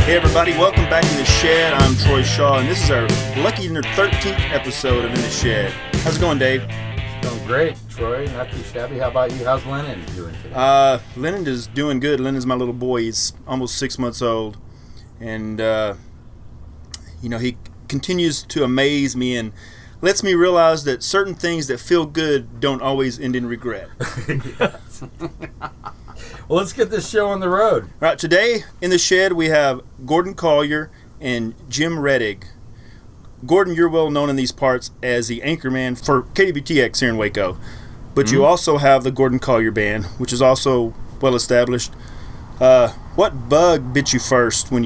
Hey everybody, welcome back to The Shed. I'm Troy Shaw, and this is our lucky 13th episode of In the Shed. How's it going, Dave? It's going great, Troy. Not too shabby. How about you? How's Lennon doing today? Lennon is doing good. Lennon's my little boy. He's almost 6 months old, and he continues to amaze me and lets me realize that certain things that feel good don't always end in regret. Yes. Well, let's get this show on the road. All right, today in the shed we have Gordon Collier and Jim Reddig. Gordon, you're well known in these parts as the anchorman for KWTX here in Waco, but you also have the Gordon Collier Band, which is also well established. What bug bit you first when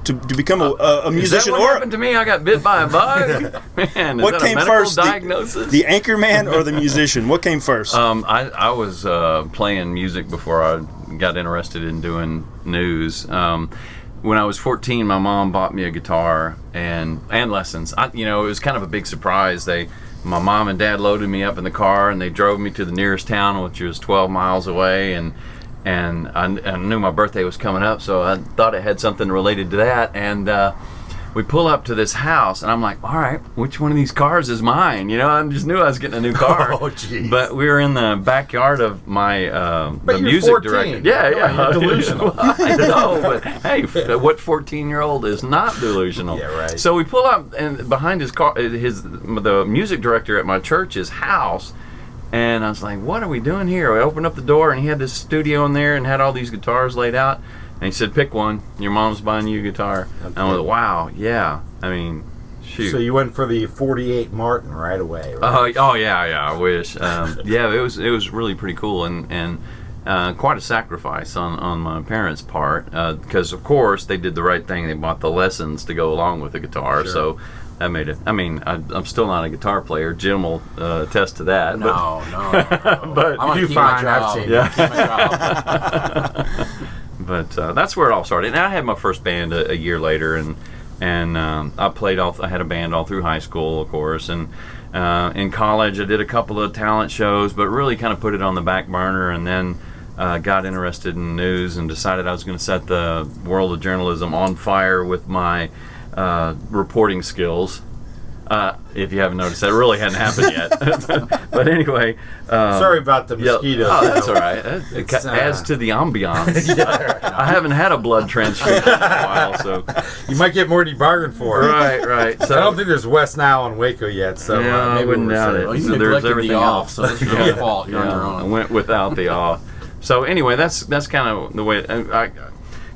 to become a musician? Is that what happened to me? I got bit by a bug? Man, is what that came a medical first, diagnosis? the anchorman or the musician? What came first? I was playing music before I got interested in doing news. When I was 14, my mom bought me a guitar and lessons. It was kind of a big surprise. My mom and dad loaded me up in the car and they drove me to the nearest town, which was 12 miles away, and I knew my birthday was coming up, so I thought it had something related to that. And we pull up to this house, and I'm like, all right, which one of these cars is mine? I just knew I was getting a new car. Oh, jeez. But we were in the backyard of my but the you're music 14. director. Yeah. You're delusional. I know, but hey, what 14-year-old is not delusional? Yeah, right. So we pull up, and behind his car, the music director at my church's house. And I was like, what are we doing here? We opened up the door, and he had this studio in there and had all these guitars laid out. And he said, pick one. Your mom's buying you a guitar. Okay. And I was like, wow, yeah. I mean, shoot. So you went for the 48 Martin right away, right? Oh, yeah, I wish. It was really pretty cool and quite a sacrifice on my parents' part. Because, of course, they did the right thing. They bought the lessons to go along with the guitar. Sure. So that made it. I mean, I'm still not a guitar player. Jim will attest to that. No. But I'm you keep fine. I've seen yeah. it. But that's where it all started. And I had my first band a year later, and I played I had a band all through high school, of course, and in college I did a couple of talent shows, but really kind of put it on the back burner, and then got interested in news and decided I was going to set the world of journalism on fire with my reporting skills. If you haven't noticed, that really hadn't happened yet. But anyway, sorry about the mosquitoes. Oh, that's all right. It adds to the ambiance. Yeah. I haven't had a blood transfusion in a while, so you might get more than you bargained for. Right. So I don't think there's West Nile in Waco yet, so maybe I wouldn't doubt it. Well, you So there's neglected everything the off, else. so it's your own fault. You're on your I own. went without the off. So anyway, that's kind of the way I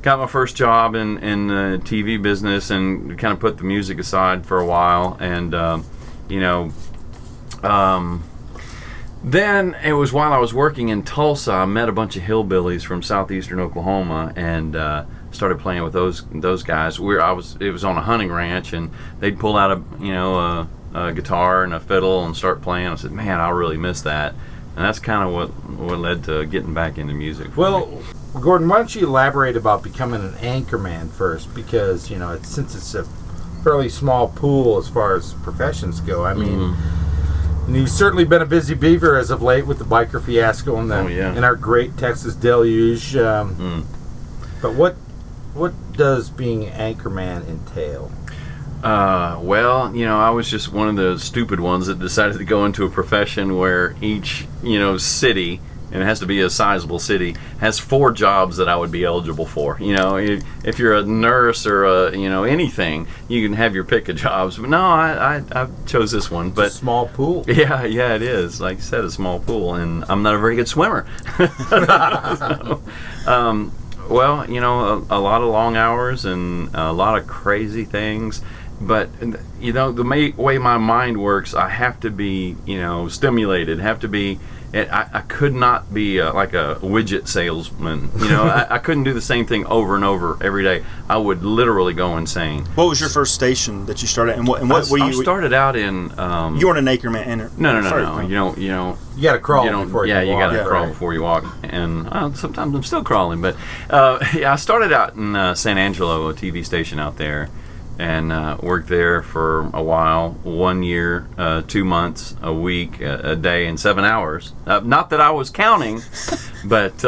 got my first job in the TV business and kind of put the music aside for a while, and then it was while I was working in Tulsa, I met a bunch of hillbillies from southeastern Oklahoma and started playing with those guys. It was on a hunting ranch, and they'd pull out a guitar and a fiddle and start playing. I said, man, I really miss that. And that's kind of what led to getting back into music. Well, Gordon, why don't you elaborate about becoming an anchorman first? Because, since it's a fairly small pool as far as professions go, I mean, and you've certainly been a busy beaver as of late with the biker fiasco and and our great Texas deluge. But what does being anchorman entail? Well, I was just one of the stupid ones that decided to go into a profession where each, city, and it has to be a sizable city, has 4 jobs that I would be eligible for. If you're a nurse or anything, you can have your pick of jobs. But no, I chose this one. But it's a small pool. Yeah, it is. Like you said, a small pool, and I'm not a very good swimmer. Well, a lot of long hours and a lot of crazy things. But, the way my mind works, I have to be, stimulated, I could not be like a widget salesman. I couldn't do the same thing over and over every day. I would literally go insane. What was your first station that you started at, and what were you? I started out in. You weren't an anchorman. No. You got to crawl before you walk. You got to crawl before you walk, and sometimes I'm still crawling. But I started out in San Angelo, a TV station out there. And worked there for a while, 1 year, 2 months, a week, a day, and 7 hours. Not that I was counting, but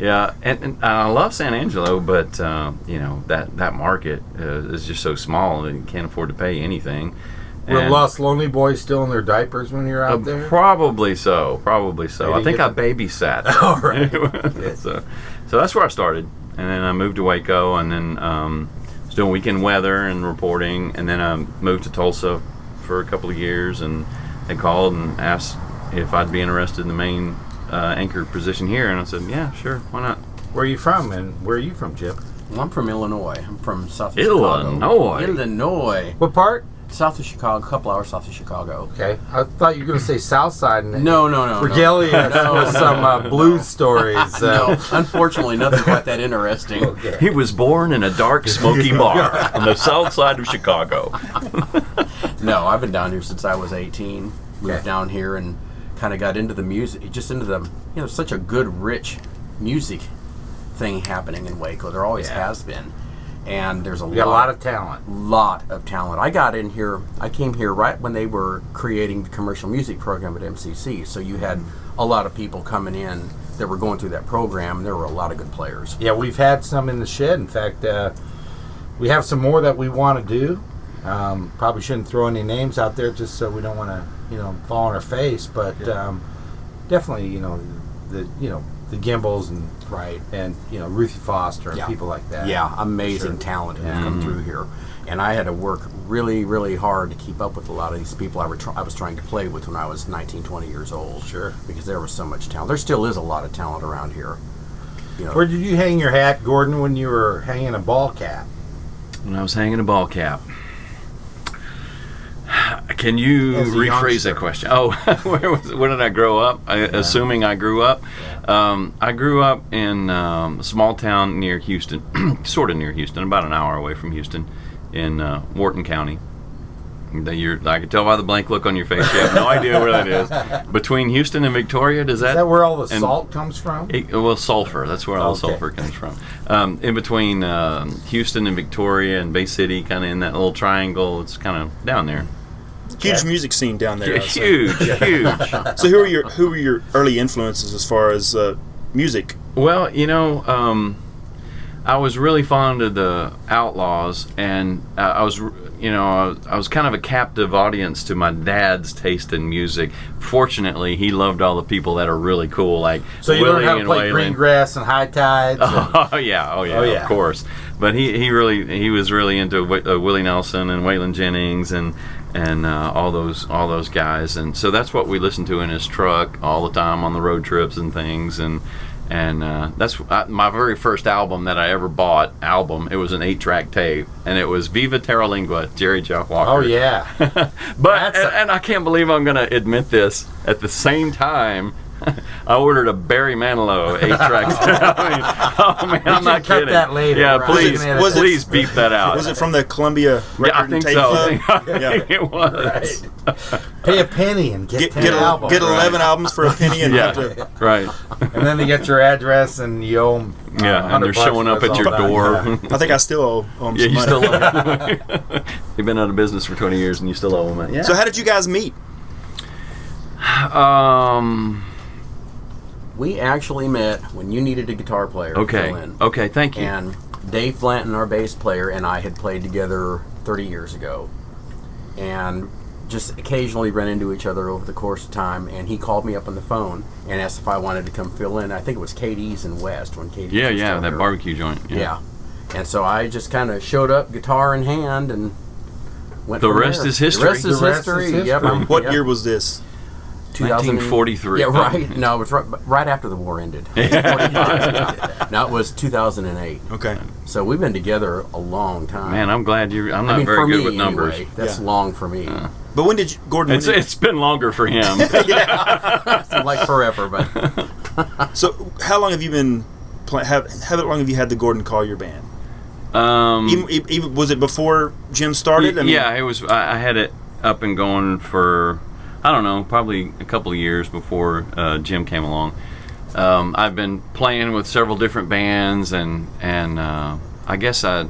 Yeah, and I love San Angelo, but you know, that market is just so small and you can't afford to pay anything. Were Lost Lonely Boys still in their diapers when you were out there? Probably so. I think I babysat. All right. so that's where I started, and then I moved to Waco, and then was doing weekend weather and reporting, and then I moved to Tulsa for a couple of years, and they called and asked if I'd be interested in the main anchor position here, and I said, yeah, sure, why not? Where are you from, and where are you from, Chip? Well, I'm from Illinois. I'm from south of Illinois. Chicago. Illinois. What part? South of Chicago, a couple hours south of Chicago. Okay. I thought you were going to say South Side. And No. Regale us with some blues stories. No, unfortunately, nothing quite that interesting. Okay. He was born in a dark, smoky bar on the south side of Chicago. No, I've been down here since I was 18. Moved Okay. down here and kind of got into the music, just into the, such a good, rich music thing happening in Waco. There always has been. And there's a lot of talent. I came here right when they were creating the commercial music program at MCC. So you had a lot of people coming in that were going through that program, and there were a lot of good players. Yeah, we've had some in the shed. In fact, we have some more that we want to do. Probably shouldn't throw any names out there just so we don't want to, fall on our face. But definitely, the Gimbals and Ruthie Foster and people like that. Yeah, amazing talent who've come through here. And I had to work really, really hard to keep up with a lot of these people I was trying to play with when I was 19, 20 years old. Sure. Because there was so much talent. There still is a lot of talent around here. Where did you hang your hat, Gordon, when you were hanging a ball cap? When I was hanging a ball cap. Can you rephrase that question? Oh, where did I grow up? Assuming I grew up. I grew up in a small town near Houston, sort of near Houston, about an hour away from Houston, in Wharton County. I can tell by the blank look on your face. You have no idea where that is. Between Houston and Victoria, is that where all the salt comes from? Sulfur. That's where all the sulfur comes from. In between Houston and Victoria and Bay City, kind of in that little triangle, it's kind of down there. Huge music scene down there. Huge. So who were your early influences as far as music? Well, I was really fond of the Outlaws, and I was kind of a captive audience to my dad's taste in music. Fortunately, he loved all the people that are really cool, like so you Willie learned how to and play Waylon. Greengrass and High Tides. Oh yeah, of course. But he was really into Willie Nelson and Waylon Jennings and all those guys, and so that's what we listened to in his truck all the time on the road trips and things, and that's my very first album that I ever bought. It was an 8-track tape, and it was Viva Terra Lingua, Jerry Jeff Walker. Oh yeah. But and I can't believe I'm going to admit this. At the same time, I ordered a Barry Manilow 8-track. I'm not kidding. Cut that later. Yeah, right? please beep that out. Was it from the Columbia Record I think and Tape so. Club? I think it was. Right. Pay a penny and get 10 albums. Get 11 albums for a penny and have to. Right. And then they get your address and you owe them. And they're showing up at your door. I think I still owe them Yeah, some you money. still owe them. You've been out of business for 20 years and you still owe them money. Yeah. So how did you guys meet? We actually met when you needed a guitar player. To fill in. Okay, thank you. And Dave Blanton, our bass player, and I had played together 30 years ago. And just occasionally run into each other over the course of time, and he called me up on the phone and asked if I wanted to come fill in. I think it was Katie's in West when Katie's was still that here. barbecue joint. Yeah. And so I just kind of showed up, guitar in hand, and went The from rest there. is history. The rest is history. Yep. What year was this? 1943. Yeah, right. No, it was right after the war ended. 45. No, it was 2008. Okay. So we've been together a long time. Man, I'm glad I'm not for very good me, with numbers. Anyway, that's long for me. But when did you, Gordon? It's been longer for him. Like forever, but. So how long have you been? How long have you had the Gordon Collier Band? Even was it before Jim started? Yeah, it was. I had it up and going for, I don't know, probably a couple of years before Jim came along. I've been playing with several different bands, and I guess I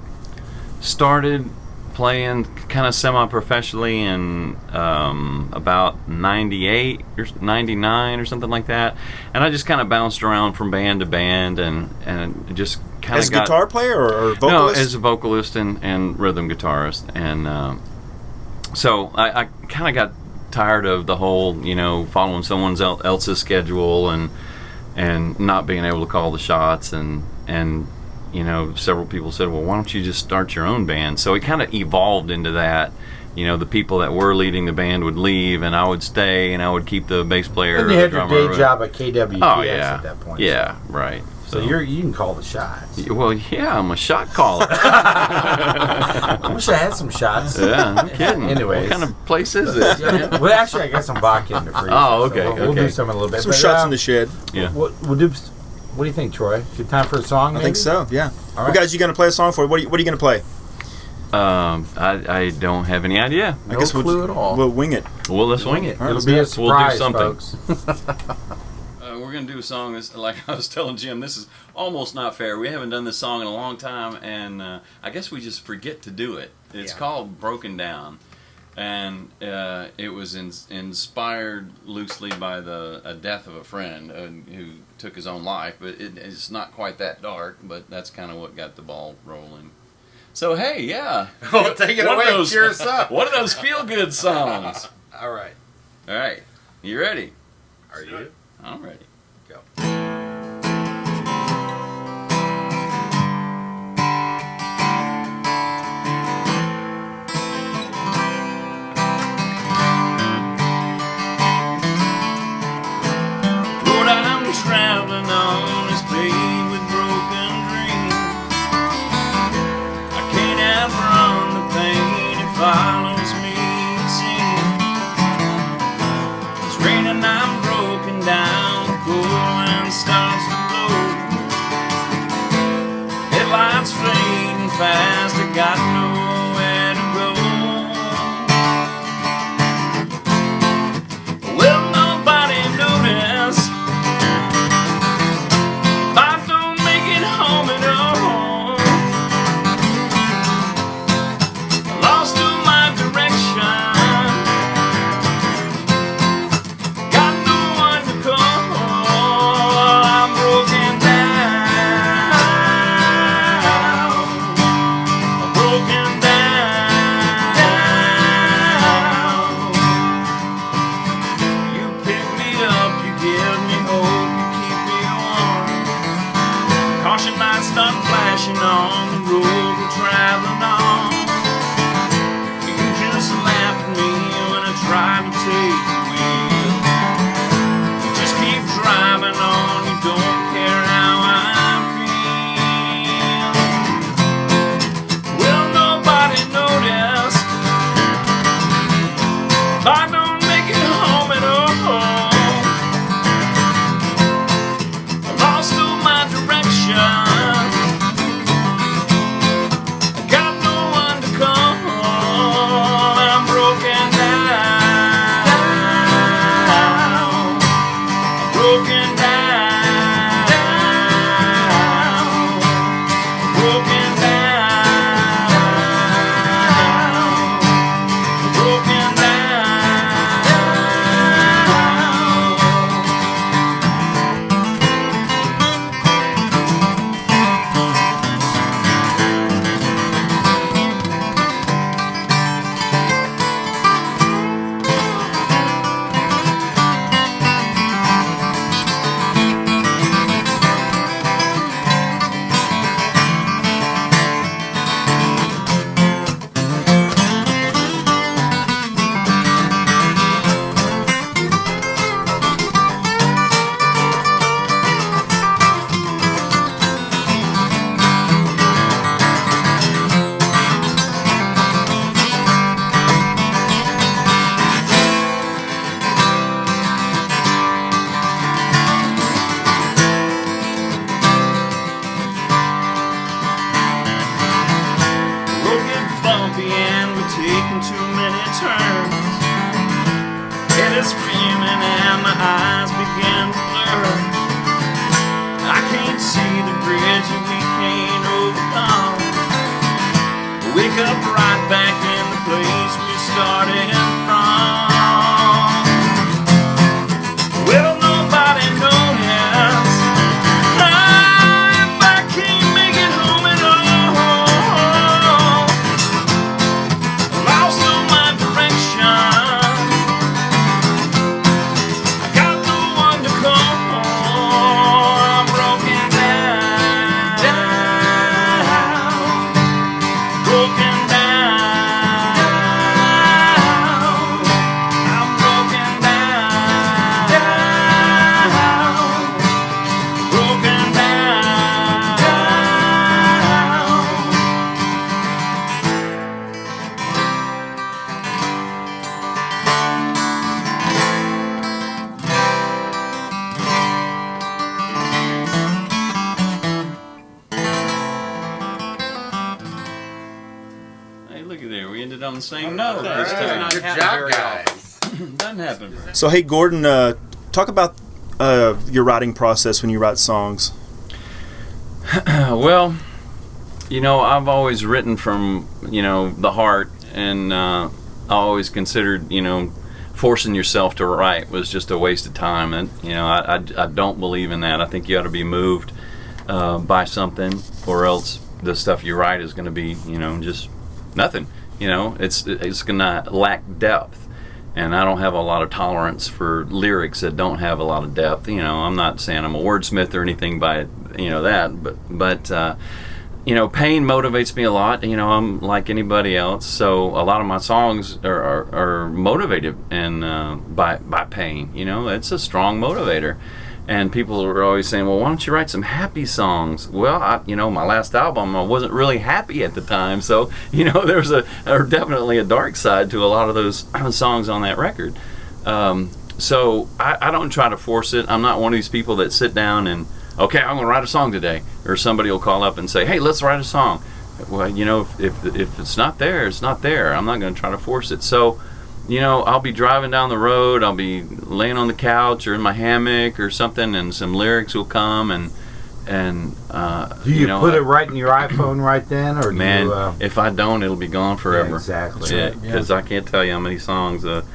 started playing kind of semi-professionally in about 98 or 99 or something like that, and I just kind of bounced around from band to band and just kind of as a guitar player or vocalist? No, as a vocalist and rhythm guitarist, and so I kind of got tired of the whole, following someone else's schedule and not being able to call the shots, and several people said, well, why don't you just start your own band? So it kind of evolved into that. The people that were leading the band would leave, and I would stay, and I would keep the bass player. And you had your day job at KWTX at that point. Yeah, right. So you can call the shots. Well, yeah, I'm a shot caller. I wish I had some shots. Yeah, I'm kidding. Anyways. What kind of place is this? Well, actually, I got some vodka in the freezer. Oh, okay. So we'll do some in a little bit. Some shots in the shed. Yeah. We'll do. What do you think, Troy? Good time for a song? I think so. Yeah. All right. Well, guys, you gonna play a song for? What are you gonna play? I don't have any idea. I guess No clue at all. We'll wing it. Well, let's wing it. It'll be a surprise, We'll do folks. We're going to do a song, this, like I was telling Jim, this is almost not fair. We haven't done this song in a long time, and I guess we just forget to do it. It's called Broken Down, and it was inspired loosely by the death of a friend who took his own life, but it's not quite that dark, but that's kind of what got the ball rolling. So, hey, yeah. Oh, take it away. Cheer us up. One of those feel-good songs. All right. All right. You ready? Are you? I'm ready. Go. Road I'm traveling on is paved with broken dreams. I can't outrun the pain, it follows me, it seems. It's raining, I'm broken down, the cold wind starts to blow. Headlights fading fast, I got nowhere to go. Will nobody notice if I don't make it home at all? Lost to my direction, got no one to call. I'm broken down, I'm broken down. You pick me up, you give me hope, you keep me warm. Caution lights start flashing on the road we're traveling on. You just laugh at me when I try to take the wheel. You just keep driving on, you don't care how I feel. Will nobody notice if I don't make it home at all? I lost all my direction, got no one to call. I'm broken down, I'm broken down, broken down, broken down. Road gets bumpy and we're taking too many turns. Head is screaming and my eyes begin to blur. I can't see the bridge that we can't overcome. Wake up right back starting from. Well, nobody noticed if I can't make it home at all. Lost all my direction. I got no one to call. I'm broken down, broken down. I'm broken down, broken Hey, look at there. We ended on the same note this time. Good job, very guys. Doesn't happen. So, hey, Gordon, talk about your writing process when you write songs. Well, I've always written from, the heart, and I always considered, forcing yourself to write was just a waste of time. And, I don't believe in that. I think you ought to be moved by something, or else the stuff you write is going to be, just nothing. It's going to lack depth. And I don't have a lot of tolerance for lyrics that don't have a lot of depth. I'm not saying I'm a wordsmith or anything by that, but pain motivates me a lot. I'm like anybody else, so a lot of my songs are motivated and by pain. It's a strong motivator. And people are always saying, well, why don't you write some happy songs? Well, my last album, I wasn't really happy at the time. So, there's definitely a dark side to a lot of those songs on that record. So I don't try to force it. I'm not one of these people that sit down and, okay, I'm going to write a song today. Or somebody will call up and say, hey, let's write a song. Well, if it's not there, it's not there. I'm not going to try to force it. So, I'll be driving down the road, I'll be laying on the couch or in my hammock or something, and some lyrics will come, and do you put it right in your iPhone right then, or man, do you, if I don't, it'll be gone forever. Yeah, exactly. Yeah, because I can't tell you how many songs, escaped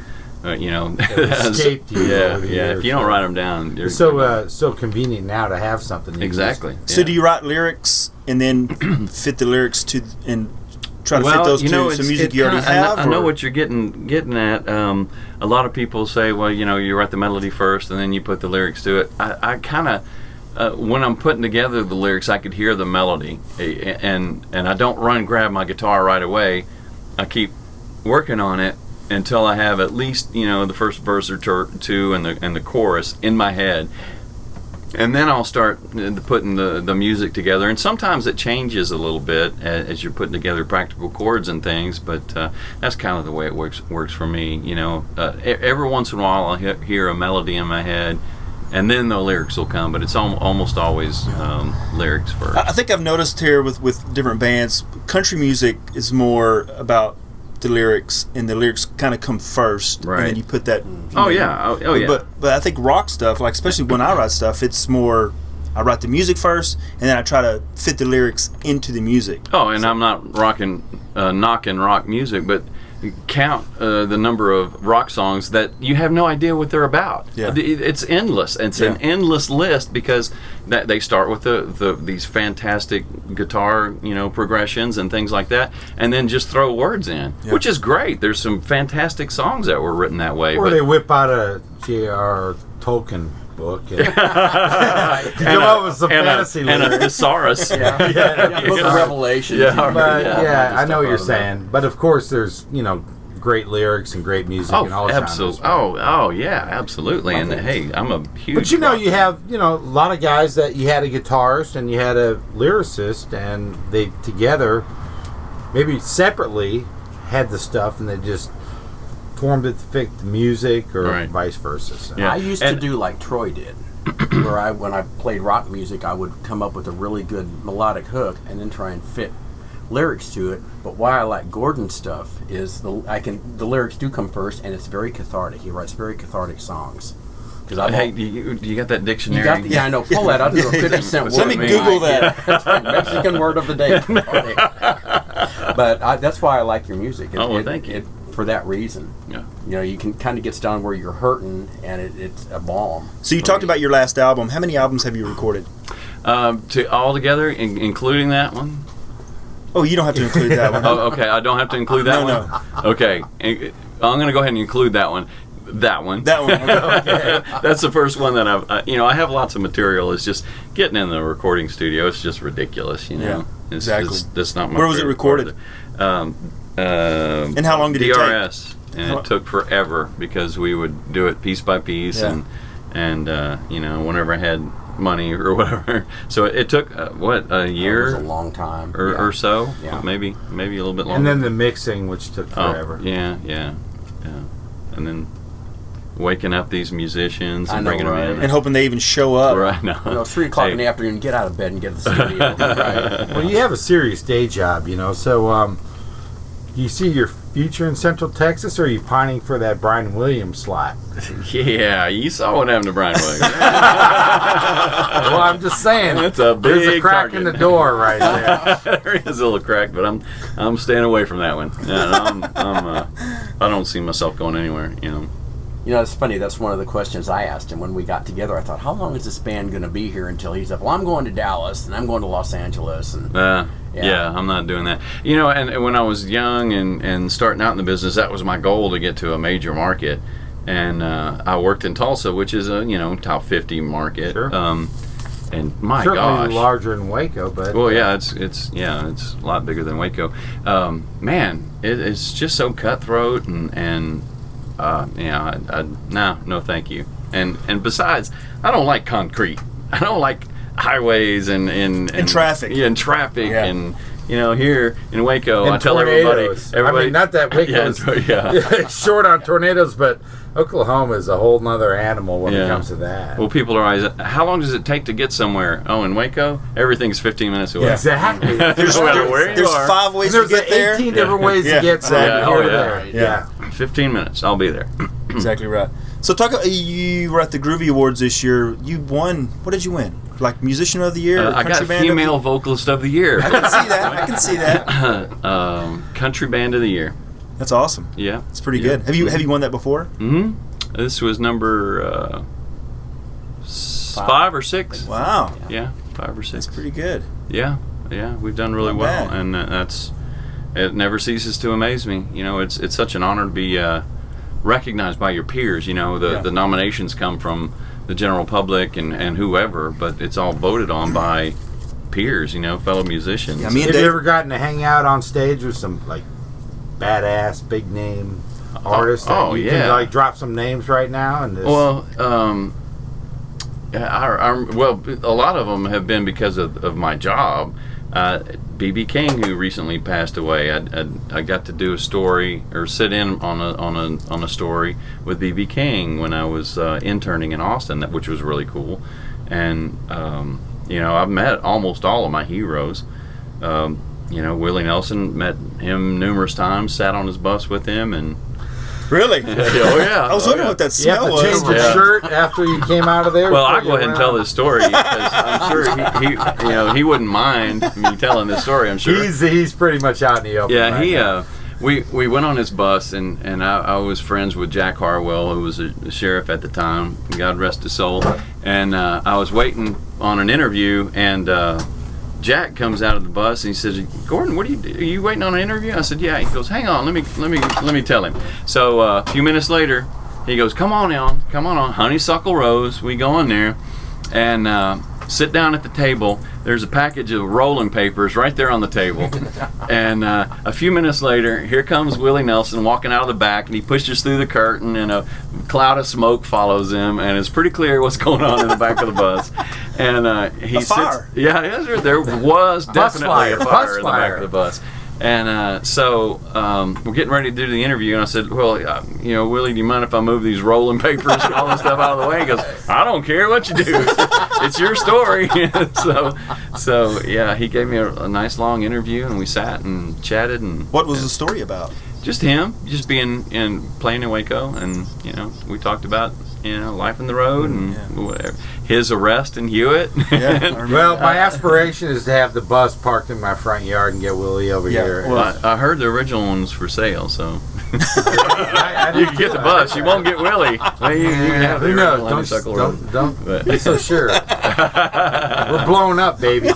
you. Yeah. If you don't write them down, it's so convenient now to have something. Exactly. So, do you write lyrics and then fit the lyrics to and try to fit those to some music you already have? I know what you're getting at. A lot of people say, well, you write the melody first and then you put the lyrics to it. I kind of, when I'm putting together the lyrics, I could hear the melody, and I don't grab my guitar right away. I keep working on it until I have at least the first verse or two and the chorus in my head. And then I'll start putting the music together, and sometimes it changes a little bit as you're putting together practical chords and things. But that's kind of the way it works for me. Every once in a while I'll hear a melody in my head, and then the lyrics will come. But it's almost always lyrics first. I think I've noticed here with different bands, country music is more about the lyrics, and the lyrics kind of come first, right? And then you put that. Oh yeah. But I think rock stuff, like especially when I write stuff, it's more I write the music first, and then I try to fit the lyrics into the music. Oh, and I'm not knocking rock music, but count the number of rock songs that you have no idea what they're about. Yeah. It's endless. It's an endless list, because they start with these fantastic guitar progressions and things like that, and then just throw words in, which is great. There's some fantastic songs that were written that way. Or they whip out a J.R. Tolkien book and come up with some fantasy and a thesaurus. Book of Revelation. I know what you're saying. But of course, there's great lyrics and great music and all genres. Absolutely. And hey, I'm a huge. But you have a lot of guys that you had a guitarist and you had a lyricist, and they together, maybe separately, had the stuff, and they just formed it to fit the music, or vice versa. So. Yeah. I used to do like Troy did, where when I played rock music, I would come up with a really good melodic hook and then try and fit lyrics to it. But why I like Gordon's stuff is the lyrics do come first, and it's very cathartic. He writes very cathartic songs. Hey, do you got that dictionary? I know. Pull that. I'll do a 50-cent word. Let me Google that. That's right. Mexican word of the day. But that's why I like your music. Thank you. for that reason. Yeah. You know, you can kind of gets down where you're hurting, and it's a balm. So you talked about your last album. How many albums have you recorded? To all together, including that one. Oh, you don't have to include that one. Oh, okay. I don't have to include that one. No. Okay, I'm going to go ahead and include that one. That one. Okay. That's the first one that I have lots of material. It's just getting in the recording studio. It's just ridiculous, you know. Yeah, exactly. That's not my. Where was it recorded? And how long did it take? DRS. And it took forever because we would do it piece by piece, and whenever I had money or whatever. So it took a year? It was a long time, or so. Yeah. Maybe a little bit longer. And then the mixing, which took forever. Yeah. And then waking up these musicians and I know, bringing right? them in. And hoping they even show up. Right now. You know, 3 o'clock in the afternoon, get out of bed and get to the studio. Right. Well, you have a serious day job, you know, so do you see your future in Central Texas, or are you pining for that Brian Williams slot? Yeah, you saw what happened to Brian Williams. Well, I'm just saying. That's a big There's a crack target. in the door right there. There is a little crack, but I'm staying away from that one. Yeah, I don't see myself going anywhere, you know. You know, it's funny. That's one of the questions I asked him when we got together. I thought, how long is this band going to be here until he's up? Well, I'm going to Dallas, and I'm going to Los Angeles. And Yeah, I'm not doing that. You know, and when I was young and starting out in the business, that was my goal, to get to a major market. And I worked in Tulsa, which is a top 50 market. Sure. And my certainly gosh, larger than Waco, but well, yeah, it's a lot bigger than Waco. Man, it's just so cutthroat and no, thank you. And besides, I don't like concrete. I don't like highways and traffic. Yeah, and traffic Yeah. and here in Waco, and I tell tornadoes. everybody. I mean, not that Waco's short on tornadoes, but Oklahoma is a whole nother animal when it comes to that. Well, people are always, how long does it take to get somewhere? Oh, in Waco, everything's 15 minutes away. Yeah. Exactly. No matter where you There's are. 5 ways There's to get there. 18 different ways Yeah. to get Exactly. from here to Yeah. there. Yeah. 15 minutes, I'll be there. Exactly right. So you were at the Groovy Awards this year. You won. What did you win? Like Musician of the Year? Or I got Country Band of the Female Year? Vocalist of the Year. I can see that. Country Band of the Year. That's awesome. Yeah. It's pretty good. Have you won that before? Mm-hmm. This was number 5 or 6. Wow. Yeah, 5 or 6. That's pretty good. Yeah, we've done really Not well, bad. and it never ceases to amaze me. You know, it's such an honor to be recognized by your peers. You know, the nominations come from the general public and whoever, but it's all voted on by peers. You know, fellow musicians. Yeah, me and Have you Dave- ever gotten to hang out on stage with some like badass, big name artists? oh, that you yeah. can like drop some names right now. And Well, well, a lot of them have been because of my job. B.B. King, who recently passed away, I got to do a story or sit in on a story with B.B. King when I was interning in Austin, which was really cool. And I've met almost all of my heroes. Willie Nelson, met him numerous times, sat on his bus with him, and Really? oh yeah. I was wondering what that you have smell to was. change your shirt after you came out of there. Well, before I'll go you ahead and went tell out? this story because I'm sure he wouldn't mind me telling this story. I'm sure He's pretty much out in the open. Yeah, right now. we went on his bus and I was friends with Jack Harwell, who was a sheriff at the time. God rest his soul. And I was waiting on an interview, and Jack comes out of the bus and he says, "Gordon, what are you waiting on an interview?" I said, "Yeah." He goes, "Hang on, let me tell him." So a few minutes later, he goes, "Come on on, Honeysuckle Rose." We go in there and sit down at the table. There's a package of rolling papers right there on the table. And a few minutes later, here comes Willie Nelson walking out of the back, and he pushes through the curtain, and a cloud of smoke follows him, and it's pretty clear what's going on in the back of the bus. And he sits. Fire. Yeah, there was definitely a fire in the back of the bus. And so we're getting ready to do the interview, and I said, "Well, Willie, do you mind if I move these rolling papers and all this stuff out of the way?" He goes, "I don't care what you do. It's your story." So yeah, he gave me a nice long interview, and we sat and chatted. And What was the story about? Just him, just being and playing in Waco, and we talked about life on the road and whatever. His arrest in Hewitt. Well, my aspiration is to have the bus parked in my front yard and get Willie over here. Well, I heard the original one's for sale, so you can get the bus. You won't get Willie. Well, you can have the original Honeysuckle Road. Don't be so sure. We're blowing up, baby.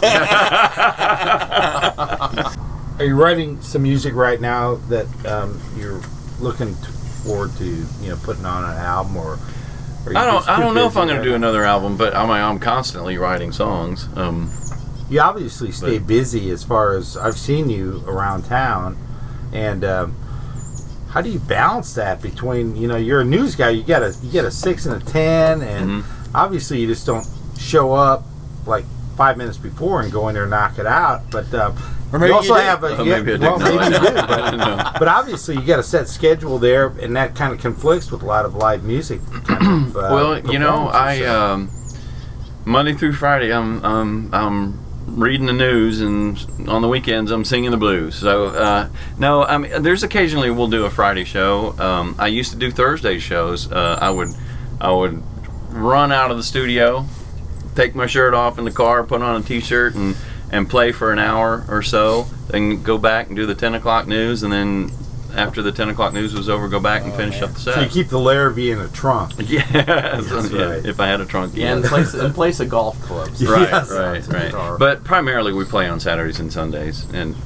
Are you writing some music right now that you're looking forward to, putting on an album, or? I don't know if I'm going to do another album, but I'm constantly writing songs. You obviously stay busy as far as I've seen you around town, and how do you balance that between you're a news guy, you get a 6 and a 10, and obviously you just don't show up like 5 minutes before and go in there and knock it out, but or maybe you also have maybe you do, but obviously you got a set schedule there, and that kind of conflicts with a lot of live music kind of, well, I Monday through Friday I'm reading the news, and on the weekends I'm singing the blues. So no, I mean, there's occasionally we'll do a Friday show. I used to do Thursday shows. I would run out of the studio, take my shirt off in the car, put on a t-shirt, and play for an hour or so, then go back and do the 10 o'clock news, and then after the 10 o'clock news was over, go back and finish up the set. So you keep the Larrabee in a trunk. Yeah, right. If I had a trunk. Yeah, and place at golf clubs. Right. But primarily we play on Saturdays and Sundays, and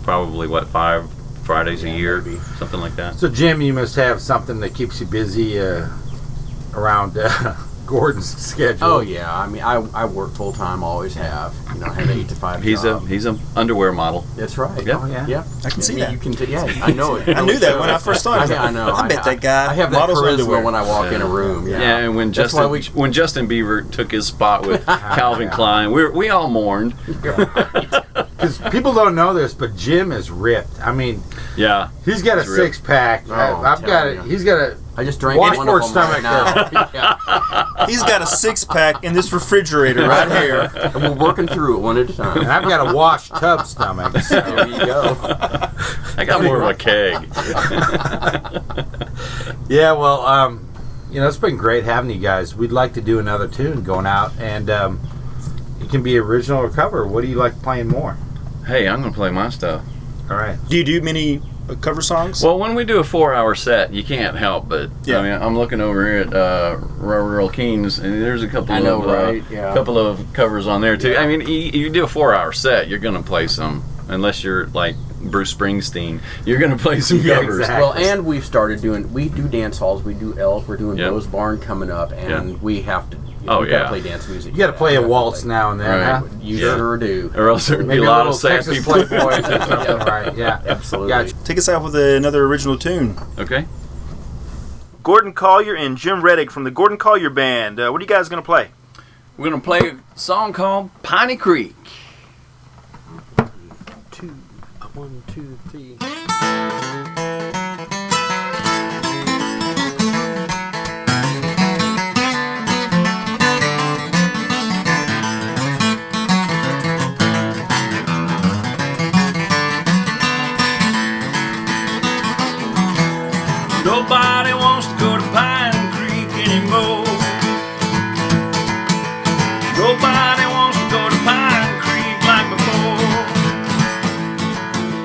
probably 5 Fridays a year, maybe. Something like that. So Jim, you must have something that keeps you busy around Gordon's schedule. Oh yeah, I mean I work full time, always have. I have an 8 to 5 job. He's an underwear model. That's right. Yep. Oh, yeah. I can see that. You can I know it. I knew that when I first started. I know. I bet that guy I have that models charisma underwear when I walk in a room. Yeah, and when Justin Bieber took his spot with Calvin Klein, we all mourned. Because people don't know this, but Jim is ripped. I mean, he's got a 6-pack. I've got it. He's got a. I just drank one of them stomach right now. He's got a 6-pack in this refrigerator right here. And we're working through it one at a time. And I've got a washed tub stomach. So. There you go. I got more of a keg. Yeah, well, it's been great having you guys. We'd like to do another tune going out, and it can be original or cover. What do you like playing more? Hey, I'm going to play my stuff. All right. Do you do many cover songs? Well, when we do a 4-hour set, you can't help but. I mean, I'm looking over here at Rural Keen's, and there's a couple couple of covers on there too. Yeah. I mean, you do a 4-hour set, you're going to play some, unless you're like Bruce Springsteen. You're going to play some covers. Exactly. Well, and we do dance halls. We do Elk. We're doing Rose Barn coming up, and we have to. We gotta play dance music. You got to play a waltz now and then, huh? You sure do. Or else there'd be a lot of sad Texas people. Playboys or something, right? Yeah, absolutely. Gotcha. Take us out with another original tune. Okay. Gordon Collier and Jim Reddig from the Gordon Collier Band. What are you guys going to play? We're going to play a song called Piney Creek. 1, 2, 3. Nobody wants to go to Pine Creek anymore. Nobody wants to go to Pine Creek like before.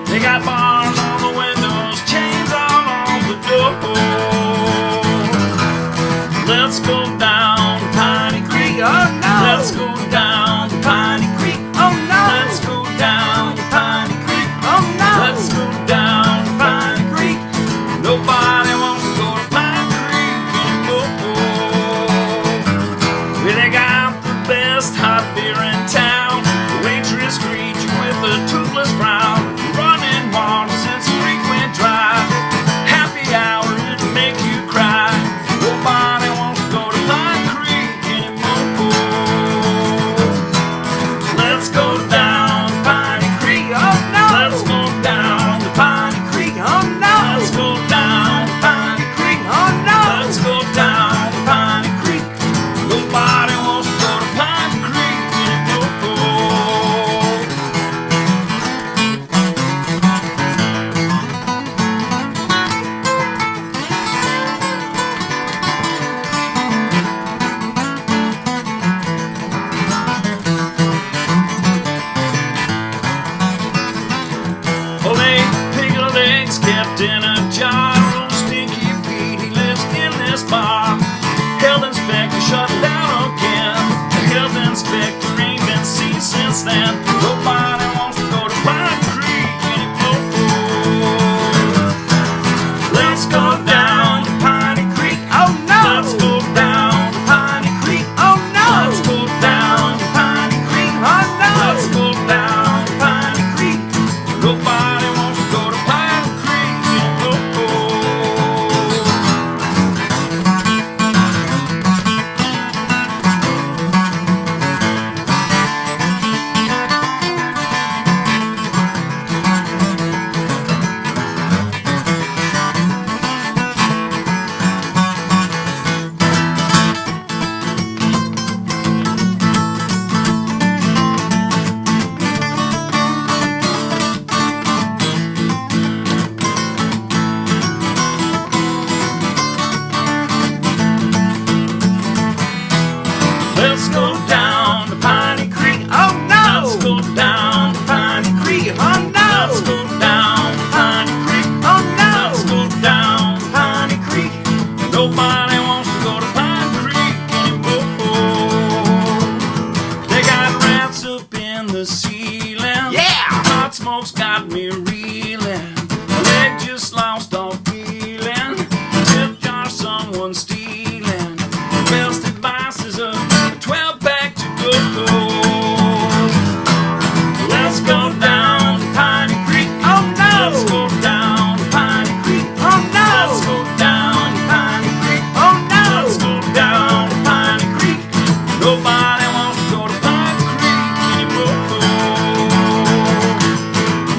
They got bars on the windows, chains all on Wrapped in a jar, old Stinky Pete, he lives in this bar. Health inspector shut it down again. The health inspector ain't been seen since then. Nobody wants to go to Pine Creek anymore. Let's go down to Piney Creek. Oh no! Let's go down to Piney Creek. Oh no! Let's go down to Piney Creek. Oh no! Let's go down to Piney Creek. Nobody wants to go to Piney Creek anymore. Let's go down to Piney Creek. Oh no! Let's go down to Piney Creek. Oh no! Let's go down to Piney Creek. Oh no! Let's go down to Piney Creek. Nobody wants to go to Pine Creek anymore. They got rats up in the ceiling. Yeah! Hot smoke's got me reeling. My leg just lost all feeling. Tip jar someone stealing. Best advice is a 12-pack to go. Let's go down to Piney Creek. Oh no! Let's go down to Piney Creek. Oh no! Let's go down to Piney Creek. Oh no! Let's go down to Piney Creek. Nobody wants to go to Pine Creek anymore.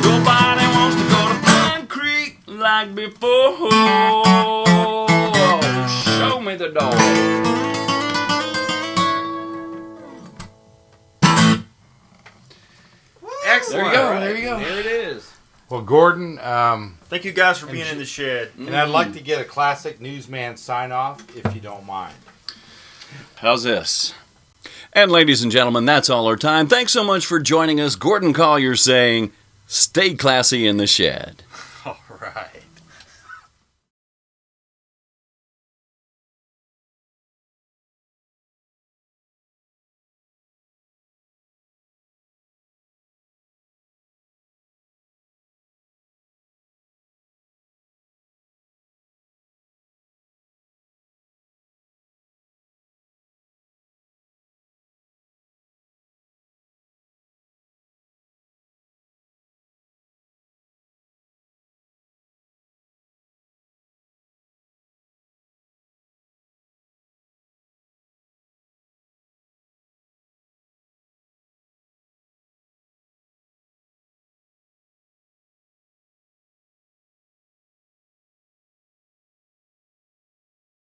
Nobody wants to go to Pine Creek like before. Show me the door. Excellent. There you go. There it is. Well, Gordon, Thank you guys for being in the shed. and I'd like to get a classic newsman sign off, if you don't mind. How's this? And ladies and gentlemen, that's all our time. Thanks so much for joining us. Gordon Collier saying, stay classy in the shed. All right.